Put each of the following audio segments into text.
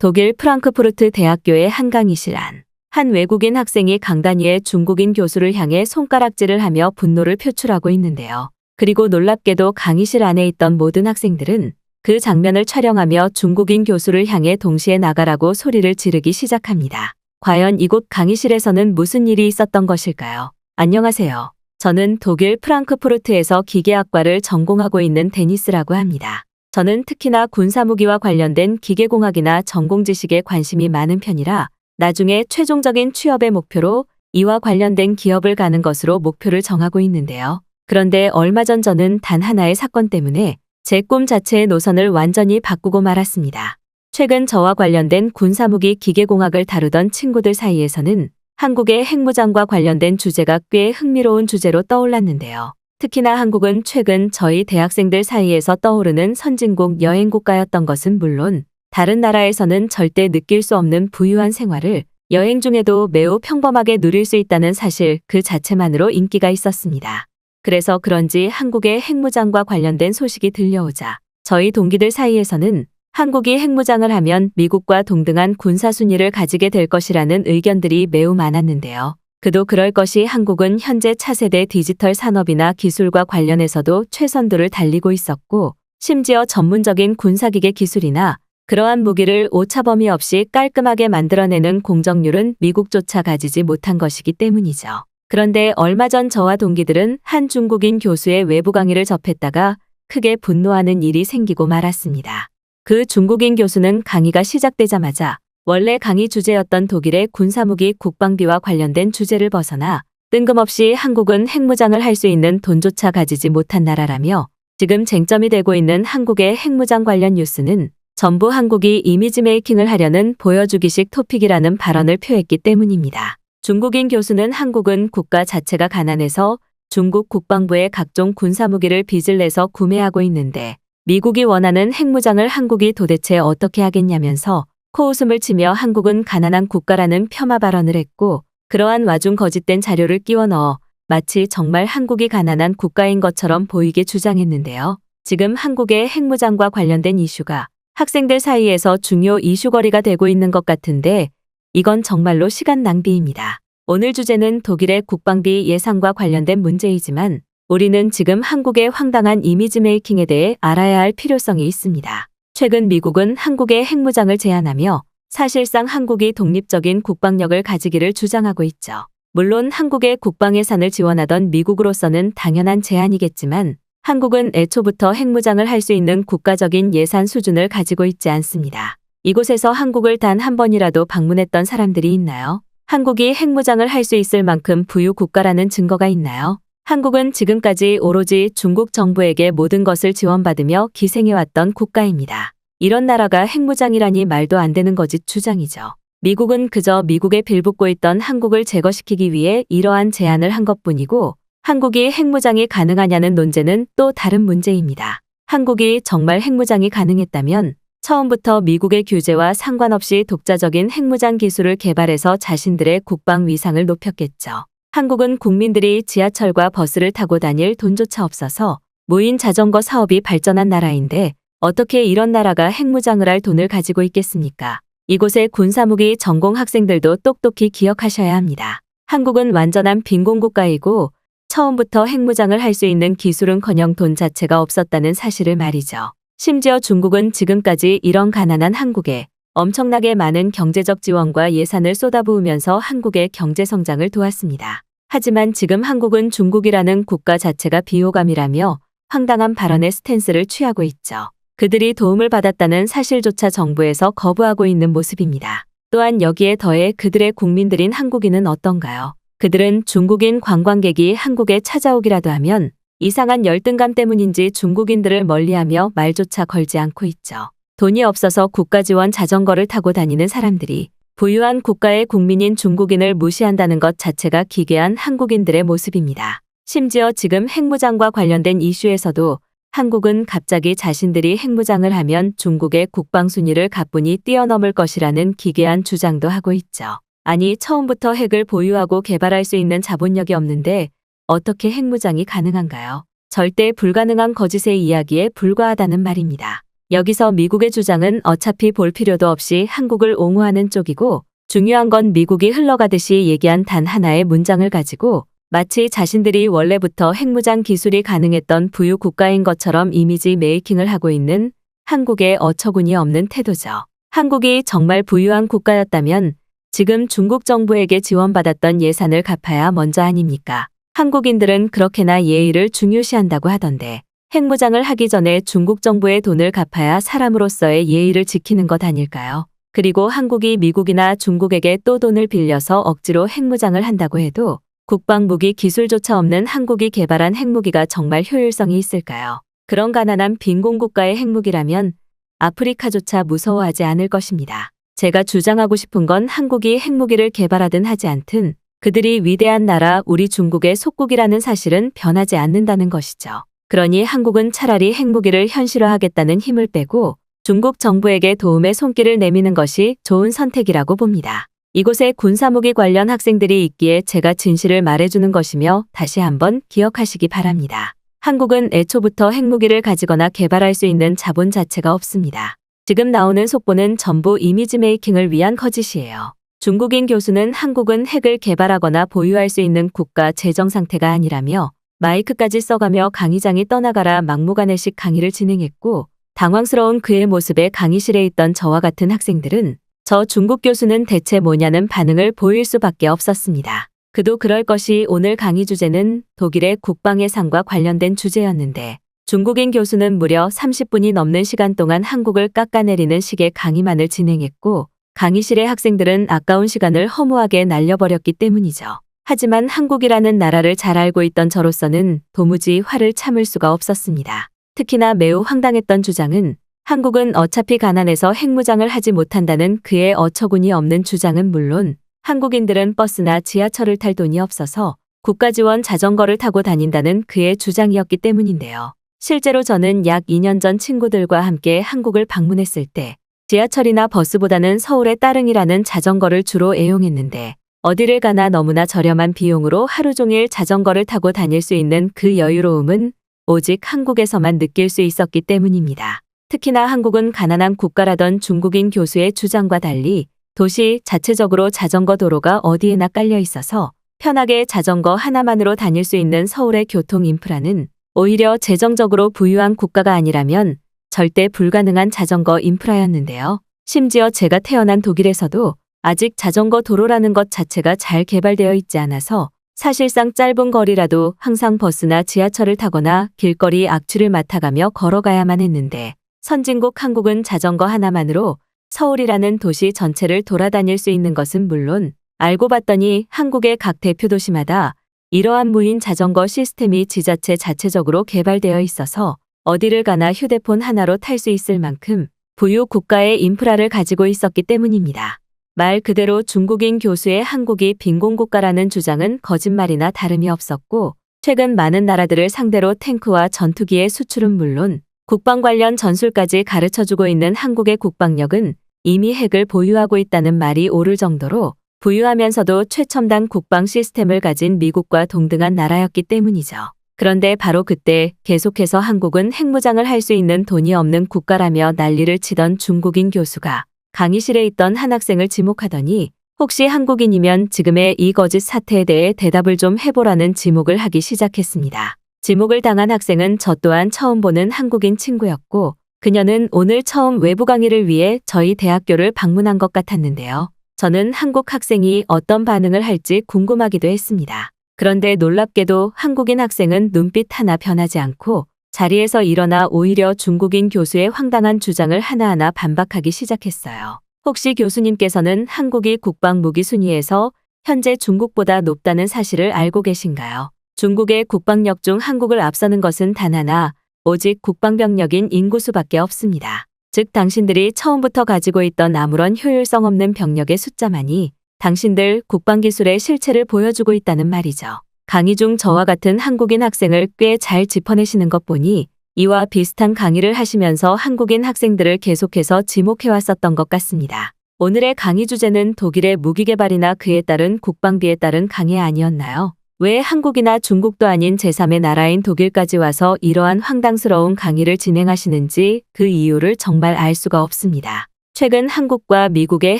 독일 프랑크푸르트 대학교의 한강의실 안. 한 외국인 학생이 강단 위에 중국인 교수를 향해 손가락질을 하며 분노를 표출하고 있는데요. 그리고 놀랍게도 강의실 안에 있던 모든 학생들은 그 장면을 촬영하며 중국인 교수를 향해 동시에 나가라고 소리를 지르기 시작합니다. 과연 이곳 강의실에서는 무슨 일이 있었던 것일까요? 안녕하세요. 저는 독일 프랑크푸르트에서 기계학과를 전공하고 있는 데니스라고 합니다. 저는 특히나 군사무기와 관련된 기계공학이나 전공 지식에 관심이 많은 편이라 나중에 최종적인 취업의 목표로 이와 관련된 기업을 가는 것으로 목표를 정하고 있는데요. 그런데 얼마 전 저는 단 하나의 사건 때문에 제 꿈 자체의 노선을 완전히 바꾸고 말았습니다. 최근 저와 관련된 군사무기 기계공학을 다루던 친구들 사이에서는 한국의 핵무장과 관련된 주제가 꽤 흥미로운 주제로 떠올랐는데요. 특히나 한국은 최근 저희 대학생들 사이에서 떠오르는 선진국 여행국가였던 것은 물론 다른 나라에서는 절대 느낄 수 없는 부유한 생활을 여행 중에도 매우 평범하게 누릴 수 있다는 사실 그 자체만으로 인기가 있었습니다. 그래서 그런지 한국의 핵무장과 관련된 소식이 들려오자 저희 동기들 사이에서는 한국이 핵무장을 하면 미국과 동등한 군사순위를 가지게 될 것이라는 의견들이 매우 많았는데요. 그도 그럴 것이 한국은 현재 차세대 디지털 산업이나 기술과 관련해서도 최선두를 달리고 있었고 심지어 전문적인 군사기계 기술이나 그러한 무기를 오차범위 없이 깔끔하게 만들어내는 공정률은 미국조차 가지지 못한 것이기 때문이죠. 그런데 얼마 전 저와 동기들은 한 중국인 교수의 외부 강의를 접했다가 크게 분노하는 일이 생기고 말았습니다. 그 중국인 교수는 강의가 시작되자마자 원래 강의 주제였던 독일의 군사무기 국방비와 관련된 주제를 벗어나 뜬금없이 한국은 핵무장을 할 수 있는 돈조차 가지지 못한 나라라며 지금 쟁점이 되고 있는 한국의 핵무장 관련 뉴스는 전부 한국이 이미지 메이킹을 하려는 보여주기식 토픽이라는 발언을 표했기 때문입니다. 중국인 교수는 한국은 국가 자체가 가난해서 중국 국방부에 각종 군사무기를 빚을 내서 구매하고 있는데 미국이 원하는 핵무장을 한국이 도대체 어떻게 하겠냐면서 코웃음을 치며 한국은 가난한 국가라는 폄하 발언을 했고 그러한 와중 거짓된 자료를 끼워 넣어 마치 정말 한국이 가난한 국가인 것처럼 보이게 주장했는데요. 지금 한국의 핵무장과 관련된 이슈가 학생들 사이에서 중요 이슈거리가 되고 있는 것 같은데 이건 정말로 시간 낭비입니다. 오늘 주제는 독일의 국방비 예산과 관련된 문제이지만 우리는 지금 한국의 황당한 이미지 메이킹에 대해 알아야 할 필요성이 있습니다. 최근 미국은 한국의 핵무장을 제안하며 사실상 한국이 독립적인 국방력을 가지기를 주장하고 있죠. 물론 한국의 국방 예산을 지원하던 미국으로서는 당연한 제안이겠지만 한국은 애초부터 핵무장을 할 수 있는 국가적인 예산 수준을 가지고 있지 않습니다. 이곳에서 한국을 단 한 번이라도 방문했던 사람들이 있나요? 한국이 핵무장을 할 수 있을 만큼 부유 국가라는 증거가 있나요? 한국은 지금까지 오로지 중국 정부에게 모든 것을 지원받으며 기생해왔던 국가입니다. 이런 나라가 핵무장이라니 말도 안 되는 거짓 주장이죠. 미국은 그저 미국에 빌붙고 있던 한국을 제거시키기 위해 이러한 제안을 한 것뿐이고 한국이 핵무장이 가능하냐는 논제는 또 다른 문제입니다. 한국이 정말 핵무장이 가능했다면 처음부터 미국의 규제와 상관없이 독자적인 핵무장 기술을 개발해서 자신들의 국방 위상을 높였겠죠. 한국은 국민들이 지하철과 버스를 타고 다닐 돈조차 없어서 무인 자전거 사업이 발전한 나라인데 어떻게 이런 나라가 핵무장을 할 돈을 가지고 있겠습니까? 이곳의 군사무기 전공 학생들도 똑똑히 기억하셔야 합니다. 한국은 완전한 빈곤국가이고 처음부터 핵무장을 할 수 있는 기술은커녕 돈 자체가 없었다는 사실을 말이죠. 심지어 중국은 지금까지 이런 가난한 한국에 엄청나게 많은 경제적 지원과 예산을 쏟아부으면서 한국의 경제 성장을 도왔습니다. 하지만 지금 한국은 중국이라는 국가 자체가 비호감이라며 황당한 발언의 스탠스를 취하고 있죠. 그들이 도움을 받았다는 사실조차 정부에서 거부하고 있는 모습입니다. 또한 여기에 더해 그들의 국민들인 한국인은 어떤가요? 그들은 중국인 관광객이 한국에 찾아오기라도 하면 이상한 열등감 때문인지 중국인들을 멀리하며 말조차 걸지 않고 있죠. 돈이 없어서 국가 지원 자전거를 타고 다니는 사람들이 부유한 국가의 국민인 중국인을 무시한다는 것 자체가 기괴한 한국인들의 모습입니다. 심지어 지금 핵무장과 관련된 이슈에서도 한국은 갑자기 자신들이 핵무장을 하면 중국의 국방 순위를 가뿐히 뛰어넘을 것이라는 기괴한 주장도 하고 있죠. 아니, 처음부터 핵을 보유하고 개발할 수 있는 자본력이 없는데 어떻게 핵무장이 가능한가요? 절대 불가능한 거짓의 이야기에 불과하다는 말입니다. 여기서 미국의 주장은 어차피 볼 필요도 없이 한국을 옹호하는 쪽이고 중요한 건 미국이 흘러가듯이 얘기한 단 하나의 문장을 가지고 마치 자신들이 원래부터 핵무장 기술이 가능했던 부유 국가인 것처럼 이미지 메이킹을 하고 있는 한국의 어처구니 없는 태도죠. 한국이 정말 부유한 국가였다면 지금 중국 정부에게 지원받았던 예산을 갚아야 먼저 아닙니까? 한국인들은 그렇게나 예의를 중요시한다고 하던데 핵무장을 하기 전에 중국 정부의 돈을 갚아야 사람으로서의 예의를 지키는 것 아닐까요? 그리고 한국이 미국이나 중국에게 또 돈을 빌려서 억지로 핵무장을 한다고 해도 국방무기 기술조차 없는 한국이 개발한 핵무기가 정말 효율성이 있을까요? 그런 가난한 빈곤국가의 핵무기라면 아프리카조차 무서워하지 않을 것입니다. 제가 주장하고 싶은 건 한국이 핵무기를 개발하든 하지 않든 그들이 위대한 나라 우리 중국의 속국이라는 사실은 변하지 않는다는 것이죠. 그러니 한국은 차라리 핵무기를 현실화하겠다는 힘을 빼고 중국 정부에게 도움의 손길을 내미는 것이 좋은 선택이라고 봅니다. 이곳에 군사무기 관련 학생들이 있기에 제가 진실을 말해주는 것이며 다시 한번 기억하시기 바랍니다. 한국은 애초부터 핵무기를 가지거나 개발할 수 있는 자본 자체가 없습니다. 지금 나오는 속보는 전부 이미지 메이킹을 위한 거짓이에요. 중국인 교수는 한국은 핵을 개발하거나 보유할 수 있는 국가 재정 상태가 아니라며 마이크까지 써가며 강의장이 떠나가라 막무가내식 강의를 진행했고 당황스러운 그의 모습에 강의실에 있던 저와 같은 학생들은 저 중국 교수는 대체 뭐냐는 반응을 보일 수밖에 없었습니다. 그도 그럴 것이 오늘 강의 주제는 독일의 국방예산과 관련된 주제였는데 중국인 교수는 무려 30분이 넘는 시간 동안 한국을 깎아내리는 식의 강의만을 진행했고 강의실의 학생들은 아까운 시간을 허무하게 날려버렸기 때문이죠. 하지만 한국이라는 나라를 잘 알고 있던 저로서는 도무지 화를 참을 수가 없었습니다. 특히나 매우 황당했던 주장은 한국은 어차피 가난해서 핵무장을 하지 못한다는 그의 어처구니 없는 주장은 물론 한국인들은 버스나 지하철을 탈 돈이 없어서 국가 지원 자전거를 타고 다닌다는 그의 주장이었기 때문인데요. 실제로 저는 약 2년 전 친구들과 함께 한국을 방문했을 때 지하철이나 버스보다는 서울의 따릉이라는 자전거를 주로 애용했는데 어디를 가나 너무나 저렴한 비용으로 하루 종일 자전거를 타고 다닐 수 있는 그 여유로움은 오직 한국에서만 느낄 수 있었기 때문입니다. 특히나 한국은 가난한 국가라던 중국인 교수의 주장과 달리 도시 자체적으로 자전거 도로가 어디에나 깔려 있어서 편하게 자전거 하나만으로 다닐 수 있는 서울의 교통 인프라는 오히려 재정적으로 부유한 국가가 아니라면 절대 불가능한 자전거 인프라였는데요. 심지어 제가 태어난 독일에서도 아직 자전거 도로라는 것 자체가 잘 개발되어 있지 않아서 사실상 짧은 거리라도 항상 버스나 지하철을 타거나 길거리 악취를 맡아가며 걸어가야만 했는데 선진국 한국은 자전거 하나만으로 서울이라는 도시 전체를 돌아다닐 수 있는 것은 물론 알고 봤더니 한국의 각 대표 도시마다 이러한 무인 자전거 시스템이 지자체 자체적으로 개발되어 있어서 어디를 가나 휴대폰 하나로 탈 수 있을 만큼 부유 국가의 인프라를 가지고 있었기 때문입니다. 말 그대로 중국인 교수의 한국이 빈곤국가라는 주장은 거짓말이나 다름이 없었고 최근 많은 나라들을 상대로 탱크와 전투기의 수출은 물론 국방 관련 전술까지 가르쳐주고 있는 한국의 국방력은 이미 핵을 보유하고 있다는 말이 오를 정도로 부유하면서도 최첨단 국방 시스템을 가진 미국과 동등한 나라였기 때문이죠. 그런데 바로 그때 계속해서 한국은 핵무장을 할 수 있는 돈이 없는 국가라며 난리를 치던 중국인 교수가 강의실에 있던 한 학생을 지목하더니 혹시 한국인이면 지금의 이 거짓 사태에 대해 대답을 좀 해보라는 지목을 하기 시작했습니다. 지목을 당한 학생은 저 또한 처음 보는 한국인 친구였고 그녀는 오늘 처음 외부 강의를 위해 저희 대학교를 방문한 것 같았는데요. 저는 한국 학생이 어떤 반응을 할지 궁금하기도 했습니다. 그런데 놀랍게도 한국인 학생은 눈빛 하나 변하지 않고 자리에서 일어나 오히려 중국인 교수의 황당한 주장을 하나하나 반박하기 시작했어요. 혹시 교수님께서는 한국이 국방무기 순위에서 현재 중국보다 높다는 사실을 알고 계신가요? 중국의 국방력 중 한국을 앞서는 것은 단 하나, 오직 국방병력인 인구수밖에 없습니다. 즉 당신들이 처음부터 가지고 있던 아무런 효율성 없는 병력의 숫자만이 당신들 국방기술의 실체를 보여주고 있다는 말이죠. 강의 중 저와 같은 한국인 학생을 꽤 잘 짚어내시는 것 보니 이와 비슷한 강의를 하시면서 한국인 학생들을 계속해서 지목해왔었던 것 같습니다. 오늘의 강의 주제는 독일의 무기 개발이나 그에 따른 국방비에 따른 강해 아니었나요? 왜 한국이나 중국도 아닌 제3의 나라인 독일까지 와서 이러한 황당스러운 강의를 진행하시는지 그 이유를 정말 알 수가 없습니다. 최근 한국과 미국의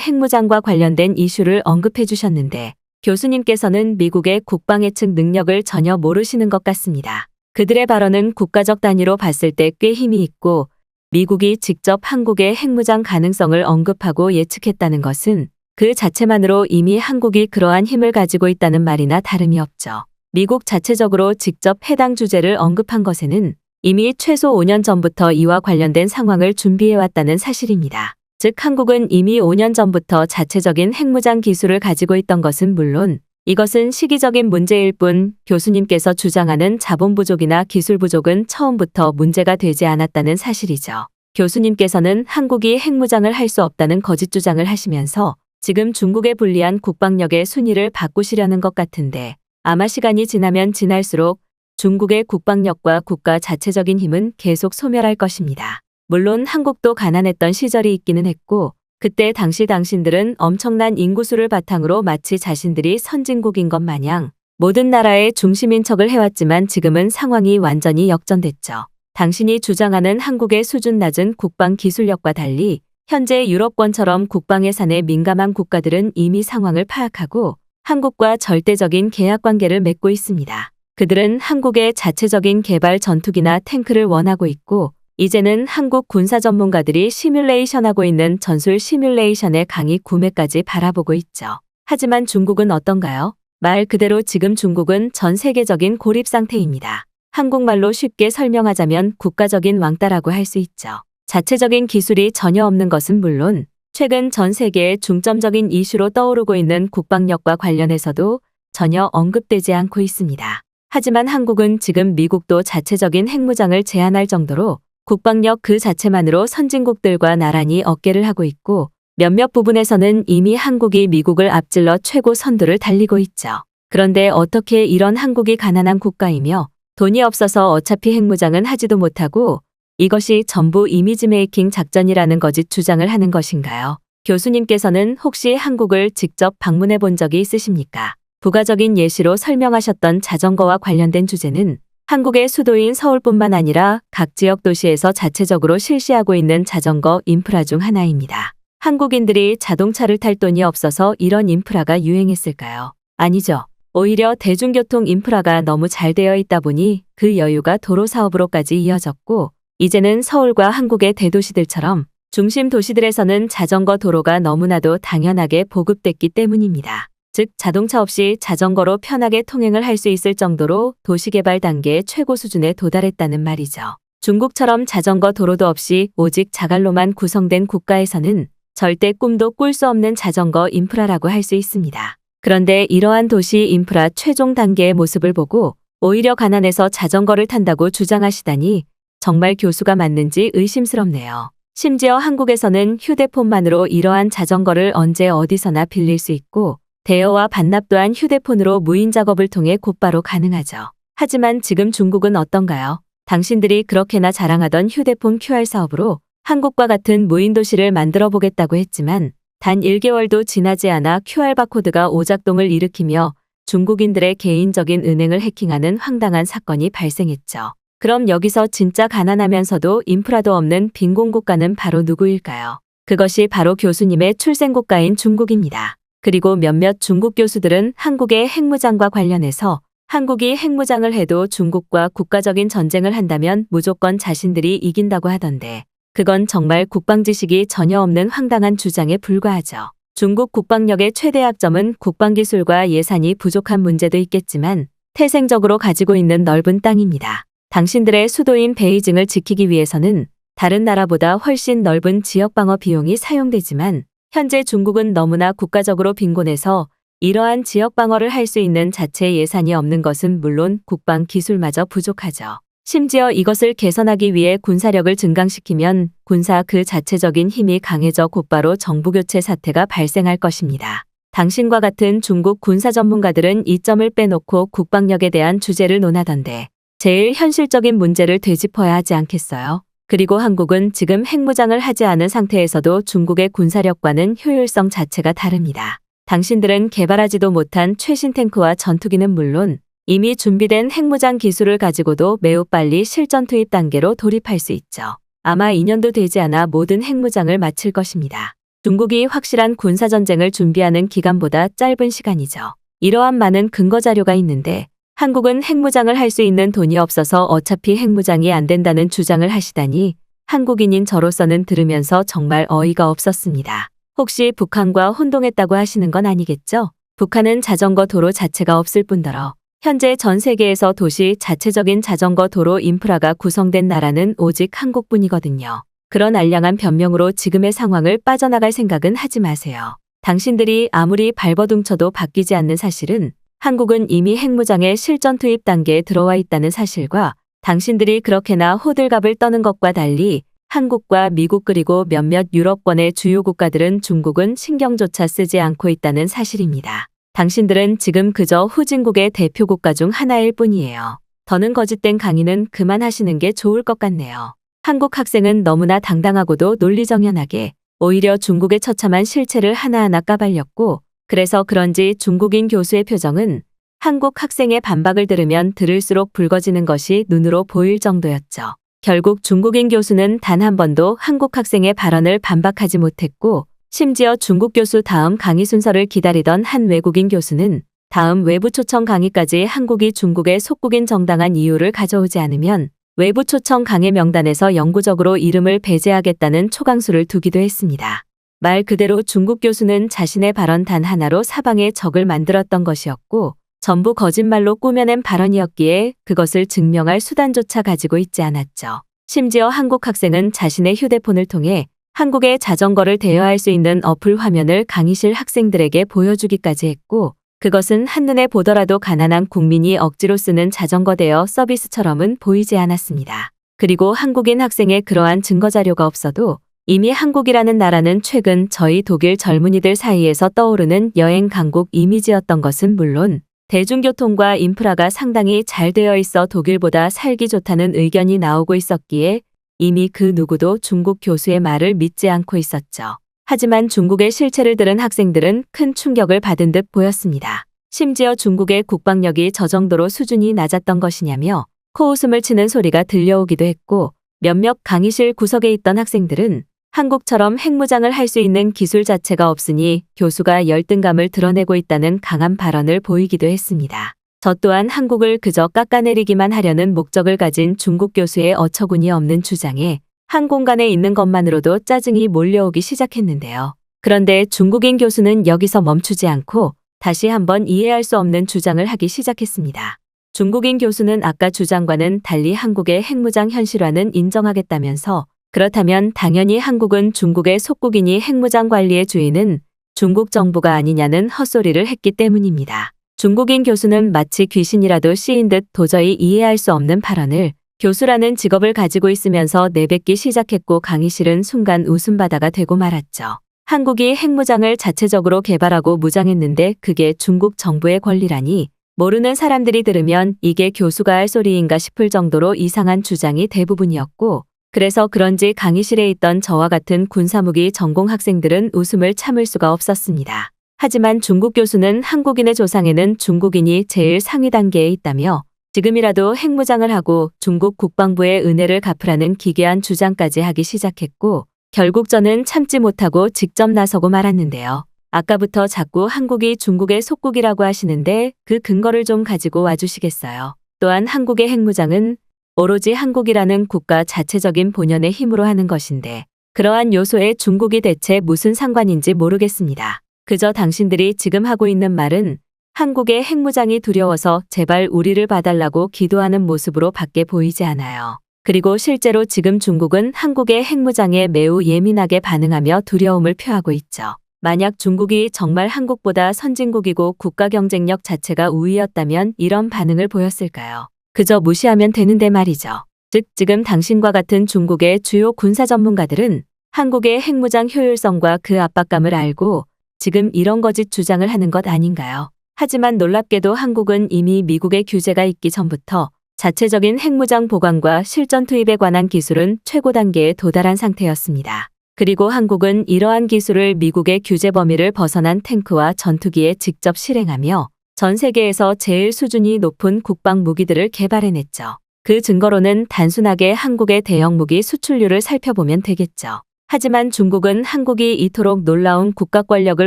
핵무장과 관련된 이슈를 언급해 주셨는데 교수님께서는 미국의 국방 예측 능력을 전혀 모르시는 것 같습니다. 그들의 발언은 국가적 단위로 봤을 때 꽤 힘이 있고 미국이 직접 한국의 핵무장 가능성을 언급하고 예측했다는 것은 그 자체만으로 이미 한국이 그러한 힘을 가지고 있다는 말이나 다름이 없죠. 미국 자체적으로 직접 해당 주제를 언급한 것에는 이미 최소 5년 전부터 이와 관련된 상황을 준비해왔다는 사실입니다. 즉 한국은 이미 5년 전부터 자체적인 핵무장 기술을 가지고 있던 것은 물론 이것은 시기적인 문제일 뿐 교수님께서 주장하는 자본 부족이나 기술 부족은 처음부터 문제가 되지 않았다는 사실이죠. 교수님께서는 한국이 핵무장을 할 수 없다는 거짓 주장을 하시면서 지금 중국에 불리한 국방력의 순위를 바꾸시려는 것 같은데 아마 시간이 지나면 지날수록 중국의 국방력과 국가 자체적인 힘은 계속 소멸할 것입니다. 물론 한국도 가난했던 시절이 있기는 했고 그때 당시 당신들은 엄청난 인구수를 바탕으로 마치 자신들이 선진국인 것 마냥 모든 나라의 중심인 척을 해왔지만 지금은 상황이 완전히 역전됐죠. 당신이 주장하는 한국의 수준 낮은 국방 기술력과 달리 현재 유럽권처럼 국방 예산에 민감한 국가들은 이미 상황을 파악하고 한국과 절대적인 계약 관계를 맺고 있습니다. 그들은 한국의 자체적인 개발 전투기나 탱크를 원하고 있고 이제는 한국 군사 전문가들이 시뮬레이션하고 있는 전술 시뮬레이션의 강의 구매까지 바라보고 있죠. 하지만 중국은 어떤가요? 말 그대로 지금 중국은 전 세계적인 고립 상태입니다. 한국말로 쉽게 설명하자면 국가적인 왕따라고 할 수 있죠. 자체적인 기술이 전혀 없는 것은 물론 최근 전 세계의 중점적인 이슈로 떠오르고 있는 국방력과 관련해서도 전혀 언급되지 않고 있습니다. 하지만 한국은 지금 미국도 자체적인 핵무장을 제한할 정도로 국방력 그 자체만으로 선진국들과 나란히 어깨를 하고 있고 몇몇 부분에서는 이미 한국이 미국을 앞질러 최고 선두를 달리고 있죠. 그런데 어떻게 이런 한국이 가난한 국가이며 돈이 없어서 어차피 핵무장은 하지도 못하고 이것이 전부 이미지 메이킹 작전이라는 거짓 주장을 하는 것인가요? 교수님께서는 혹시 한국을 직접 방문해 본 적이 있으십니까? 부가적인 예시로 설명하셨던 자전거와 관련된 주제는 한국의 수도인 서울뿐만 아니라 각 지역 도시에서 자체적으로 실시하고 있는 자전거 인프라 중 하나입니다. 한국인들이 자동차를 탈 돈이 없어서 이런 인프라가 유행했을까요? 아니죠. 오히려 대중교통 인프라가 너무 잘 되어 있다 보니 그 여유가 도로 사업으로까지 이어졌고 이제는 서울과 한국의 대도시들처럼 중심 도시들에서는 자전거 도로가 너무나도 당연하게 보급됐기 때문입니다. 즉 자동차 없이 자전거로 편하게 통행을 할 수 있을 정도로 도시개발 단계의 최고 수준에 도달했다는 말이죠. 중국처럼 자전거 도로도 없이 오직 자갈로만 구성된 국가에서는 절대 꿈도 꿀 수 없는 자전거 인프라라고 할 수 있습니다. 그런데 이러한 도시 인프라 최종 단계의 모습을 보고 오히려 가난해서 자전거를 탄다고 주장하시다니 정말 교수가 맞는지 의심스럽네요. 심지어 한국에서는 휴대폰만으로 이러한 자전거를 언제 어디서나 빌릴 수 있고 대여와 반납 또한 휴대폰으로 무인 작업을 통해 곧바로 가능하죠. 하지만 지금 중국은 어떤가요? 당신들이 그렇게나 자랑하던 휴대폰 QR 사업으로 한국과 같은 무인 도시를 만들어 보겠다고 했지만 단 1개월도 지나지 않아 QR 바코드가 오작동을 일으키며 중국인들의 개인적인 은행을 해킹하는 황당한 사건이 발생했죠. 그럼 여기서 진짜 가난하면서도 인프라도 없는 빈곤 국가는 바로 누구일까요? 그것이 바로 교수님의 출생 국가인 중국입니다. 그리고 몇몇 중국 교수들은 한국의 핵무장과 관련해서 한국이 핵무장을 해도 중국과 국가적인 전쟁을 한다면 무조건 자신들이 이긴다고 하던데 그건 정말 국방 지식이 전혀 없는 황당한 주장에 불과하죠. 중국 국방력의 최대 약점은 국방기술과 예산이 부족한 문제도 있겠지만 태생적으로 가지고 있는 넓은 땅입니다. 당신들의 수도인 베이징을 지키기 위해서는 다른 나라보다 훨씬 넓은 지역 방어 비용이 사용되지만 현재 중국은 너무나 국가적으로 빈곤해서 이러한 지역 방어를 할 수 있는 자체 예산이 없는 것은 물론 국방 기술마저 부족하죠. 심지어 이것을 개선하기 위해 군사력을 증강시키면 군사 그 자체적인 힘이 강해져 곧바로 정부교체 사태가 발생할 것입니다. 당신과 같은 중국 군사 전문가들은 이 점을 빼놓고 국방력에 대한 주제를 논하던데 제일 현실적인 문제를 되짚어야 하지 않겠어요? 그리고 한국은 지금 핵무장을 하지 않은 상태에서도 중국의 군사력과는 효율성 자체가 다릅니다. 당신들은 개발하지도 못한 최신 탱크와 전투기는 물론 이미 준비된 핵무장 기술을 가지고도 매우 빨리 실전 투입 단계로 돌입할 수 있죠. 아마 2년도 되지 않아 모든 핵무장을 마칠 것입니다. 중국이 확실한 군사전쟁을 준비하는 기간보다 짧은 시간이죠. 이러한 많은 근거 자료가 있는데 한국은 핵무장을 할 수 있는 돈이 없어서 어차피 핵무장이 안 된다는 주장을 하시다니 한국인인 저로서는 들으면서 정말 어이가 없었습니다. 혹시 북한과 혼동했다고 하시는 건 아니겠죠? 북한은 자전거 도로 자체가 없을 뿐더러 현재 전 세계에서 도시 자체적인 자전거 도로 인프라가 구성된 나라는 오직 한국뿐이거든요. 그런 알량한 변명으로 지금의 상황을 빠져나갈 생각은 하지 마세요. 당신들이 아무리 발버둥쳐도 바뀌지 않는 사실은 한국은 이미 핵무장의 실전 투입 단계에 들어와 있다는 사실과 당신들이 그렇게나 호들갑을 떠는 것과 달리 한국과 미국 그리고 몇몇 유럽권의 주요 국가들은 중국은 신경조차 쓰지 않고 있다는 사실입니다. 당신들은 지금 그저 후진국의 대표 국가 중 하나일 뿐이에요. 더는 거짓된 강의는 그만하시는 게 좋을 것 같네요. 한국 학생은 너무나 당당하고도 논리정연하게 오히려 중국의 처참한 실체를 하나하나 까발렸고 그래서 그런지 중국인 교수의 표정은 한국 학생의 반박을 들으면 들을수록 붉어지는 것이 눈으로 보일 정도였죠. 결국 중국인 교수는 단 한 번도 한국 학생의 발언을 반박하지 못했고 심지어 중국 교수 다음 강의 순서를 기다리던 한 외국인 교수는 다음 외부 초청 강의까지 한국이 중국의 속국인 정당한 이유를 가져오지 않으면 외부 초청 강의 명단에서 영구적으로 이름을 배제하겠다는 초강수를 두기도 했습니다. 말 그대로 중국 교수는 자신의 발언 단 하나로 사방에 적을 만들었던 것이었고 전부 거짓말로 꾸며낸 발언이었기에 그것을 증명할 수단조차 가지고 있지 않았죠. 심지어 한국 학생은 자신의 휴대폰을 통해 한국의 자전거를 대여할 수 있는 어플 화면을 강의실 학생들에게 보여주기까지 했고 그것은 한눈에 보더라도 가난한 국민이 억지로 쓰는 자전거 대여 서비스처럼은 보이지 않았습니다. 그리고 한국인 학생의 그러한 증거자료가 없어도 이미 한국이라는 나라는 최근 저희 독일 젊은이들 사이에서 떠오르는 여행 강국 이미지였던 것은 물론 대중교통과 인프라가 상당히 잘 되어 있어 독일보다 살기 좋다는 의견이 나오고 있었기에 이미 그 누구도 중국 교수의 말을 믿지 않고 있었죠. 하지만 중국의 실체를 들은 학생들은 큰 충격을 받은 듯 보였습니다. 심지어 중국의 국방력이 저 정도로 수준이 낮았던 것이냐며 코웃음을 치는 소리가 들려오기도 했고 몇몇 강의실 구석에 있던 학생들은 한국처럼 핵무장을 할 수 있는 기술 자체가 없으니 교수가 열등감을 드러내고 있다는 강한 발언을 보이기도 했습니다. 저 또한 한국을 그저 깎아내리기만 하려는 목적을 가진 중국 교수의 어처구니 없는 주장에 한 공간에 있는 것만으로도 짜증이 몰려오기 시작했는데요. 그런데 중국인 교수는 여기서 멈추지 않고 다시 한번 이해할 수 없는 주장을 하기 시작했습니다. 중국인 교수는 아까 주장과는 달리 한국의 핵무장 현실화는 인정하겠다면서 그렇다면 당연히 한국은 중국의 속국이니 핵무장 관리의 주인은 중국 정부가 아니냐는 헛소리를 했기 때문입니다. 중국인 교수는 마치 귀신이라도 씌인 듯 도저히 이해할 수 없는 발언을 교수라는 직업을 가지고 있으면서 내뱉기 시작했고 강의실은 순간 웃음바다가 되고 말았죠. 한국이 핵무장을 자체적으로 개발하고 무장했는데 그게 중국 정부의 권리라니 모르는 사람들이 들으면 이게 교수가 할 소리인가 싶을 정도로 이상한 주장이 대부분이었고 그래서 그런지 강의실에 있던 저와 같은 군사무기 전공 학생들은 웃음을 참을 수가 없었습니다. 하지만 중국 교수는 한국인의 조상에는 중국인이 제일 상위 단계에 있다며 지금이라도 핵무장을 하고 중국 국방부의 은혜를 갚으라는 기괴한 주장까지 하기 시작했고 결국 저는 참지 못하고 직접 나서고 말았는데요. 아까부터 자꾸 한국이 중국의 속국이라고 하시는데 그 근거를 좀 가지고 와주시겠어요. 또한 한국의 핵무장은 오로지 한국이라는 국가 자체적인 본연의 힘으로 하는 것인데 그러한 요소에 중국이 대체 무슨 상관인지 모르겠습니다. 그저 당신들이 지금 하고 있는 말은 한국의 핵무장이 두려워서 제발 우리를 봐달라고 기도하는 모습으로 밖에 보이지 않아요. 그리고 실제로 지금 중국은 한국의 핵무장에 매우 예민하게 반응하며 두려움을 표하고 있죠. 만약 중국이 정말 한국보다 선진국이고 국가 경쟁력 자체가 우위였다면 이런 반응을 보였을까요? 그저 무시하면 되는데 말이죠. 즉 지금 당신과 같은 중국의 주요 군사 전문가들은 한국의 핵무장 효율성과 그 압박감을 알고 지금 이런 거짓 주장을 하는 것 아닌가요? 하지만 놀랍게도 한국은 이미 미국의 규제가 있기 전부터 자체적인 핵무장 보관과 실전 투입에 관한 기술은 최고 단계에 도달한 상태였습니다. 그리고 한국은 이러한 기술을 미국의 규제 범위를 벗어난 탱크와 전투기에 직접 실행하며 전 세계에서 제일 수준이 높은 국방 무기들을 개발해냈죠. 그 증거로는 단순하게 한국의 대형 무기 수출률을 살펴보면 되겠죠. 하지만 중국은 한국이 이토록 놀라운 국가 권력을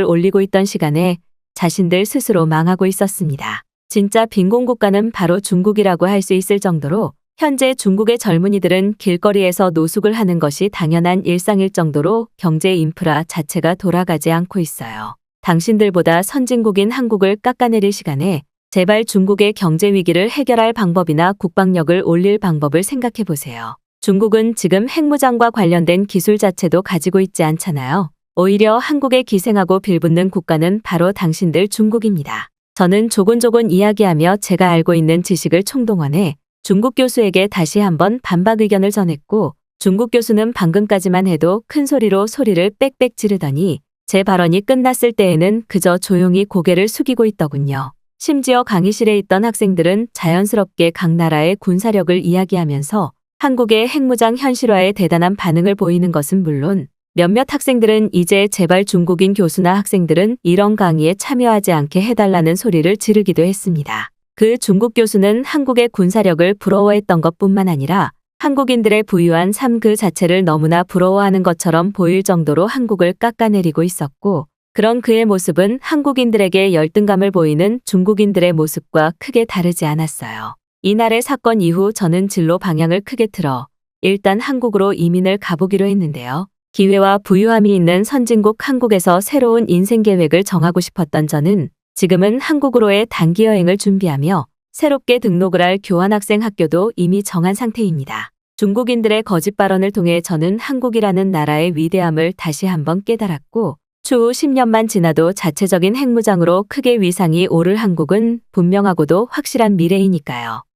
올리고 있던 시간에 자신들 스스로 망하고 있었습니다. 진짜 빈곤 국가는 바로 중국이라고 할 수 있을 정도로 현재 중국의 젊은이들은 길거리에서 노숙을 하는 것이 당연한 일상일 정도로 경제 인프라 자체가 돌아가지 않고 있어요. 당신들보다 선진국인 한국을 깎아내릴 시간에 제발 중국의 경제 위기를 해결할 방법이나 국방력을 올릴 방법을 생각해 보세요. 중국은 지금 핵무장과 관련된 기술 자체도 가지고 있지 않잖아요. 오히려 한국에 기생하고 빌붙는 국가는 바로 당신들 중국입니다. 저는 조곤조곤 이야기하며 제가 알고 있는 지식을 총동원해 중국 교수에게 다시 한번 반박 의견을 전했고, 중국 교수는 방금까지만 해도 큰 소리로 소리를 빽빽 지르더니 제 발언이 끝났을 때에는 그저 조용히 고개를 숙이고 있더군요. 심지어 강의실에 있던 학생들은 자연스럽게 각 나라의 군사력을 이야기하면서 한국의 핵무장 현실화에 대단한 반응을 보이는 것은 물론 몇몇 학생들은 이제 제발 중국인 교수나 학생들은 이런 강의에 참여하지 않게 해달라는 소리를 지르기도 했습니다. 그 중국 교수는 한국의 군사력을 부러워했던 것뿐만 아니라 한국인들의 부유한 삶 그 자체를 너무나 부러워하는 것처럼 보일 정도로 한국을 깎아내리고 있었고, 그런 그의 모습은 한국인들에게 열등감을 보이는 중국인들의 모습과 크게 다르지 않았어요. 이날의 사건 이후 저는 진로 방향을 크게 틀어 일단 한국으로 이민을 가보기로 했는데요. 기회와 부유함이 있는 선진국 한국에서 새로운 인생 계획을 정하고 싶었던 저는 지금은 한국으로의 단기 여행을 준비하며 새롭게 등록을 할 교환학생 학교도 이미 정한 상태입니다. 중국인들의 거짓 발언을 통해 저는 한국이라는 나라의 위대함을 다시 한번 깨달았고, 추후 10년만 지나도 자체적인 핵무장으로 크게 위상이 오를 한국은 분명하고도 확실한 미래이니까요.